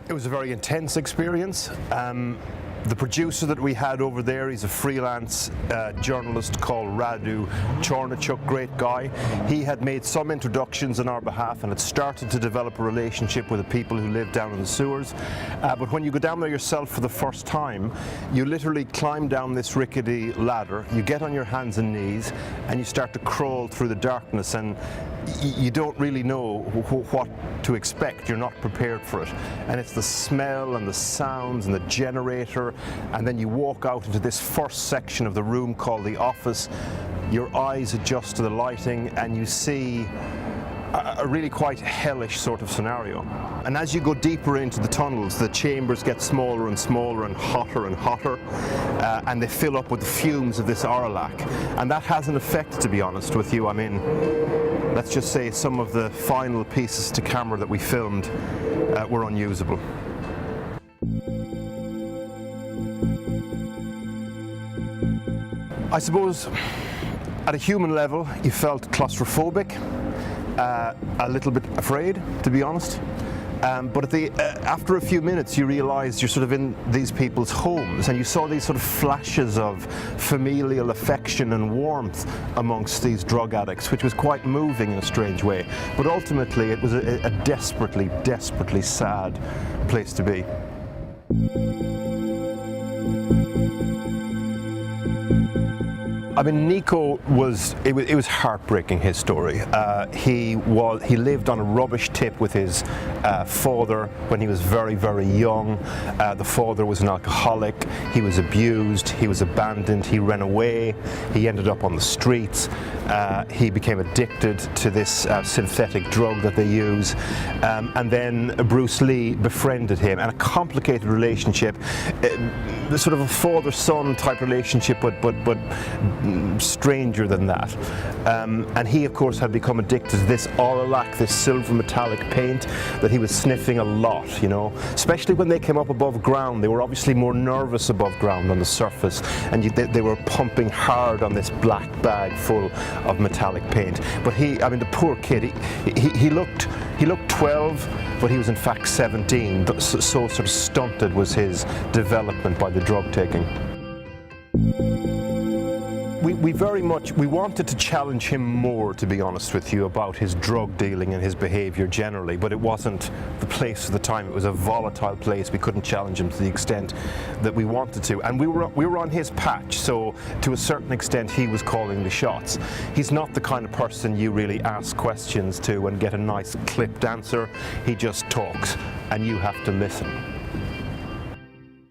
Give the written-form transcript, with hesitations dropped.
It was a very intense experience. The producer that we had over there, he's a freelance journalist called Radu Chornachuk, great guy. He had made some introductions on our behalf and had started to develop a relationship with the people who live down in the sewers. But when you go down there yourself for the first time, you literally climb down this rickety ladder, you get on your hands and knees, and you start to crawl through the darkness, and you don't really know what to expect. You're not prepared for it. And it's the smell and the sounds and the generator, and then you walk out into this first section of the room called the office. Your eyes adjust to the lighting and you see a really quite hellish sort of scenario. And as you go deeper into the tunnels, the chambers get smaller and smaller and hotter, and they fill up with the fumes of this Aralac. And that has an effect, to be honest with you. I mean, let's just say some of the final pieces to camera that we filmed were unusable. I suppose at a human level you felt claustrophobic, a little bit afraid, to be honest. But after a few minutes you realised you're sort of in these people's homes, and you saw these sort of flashes of familial affection and warmth amongst these drug addicts, which was quite moving in a strange way. But ultimately it was a desperately, desperately sad place to be. I mean, Nico was heartbreaking, his story. He lived on a rubbish tip with his father when he was very, very young. The father was an alcoholic, he was abused, he was abandoned, he ran away, he ended up on the streets, he became addicted to this synthetic drug that they use, and then Bruce Lee befriended him, and a complicated relationship, sort of a father-son type relationship, but stranger than that. And he, of course, had become addicted to this Aralac, this silver metallic paint that he was sniffing a lot, you know. Especially when they came up above ground, they were obviously more nervous above ground on the surface, and they were pumping hard on this black bag full of metallic paint. But I mean, the poor kid, he looked 12, but he was in fact 17. So sort of stunted was his development by the drug taking. We wanted to challenge him more, to be honest with you, about his drug dealing and his behaviour generally, but it wasn't the place at the time. It was a volatile place. We couldn't challenge him to the extent that we wanted to, and we were on his patch, so to a certain extent he was calling the shots. He's not the kind of person you really ask questions to and get a nice clipped answer. He just talks and you have to listen.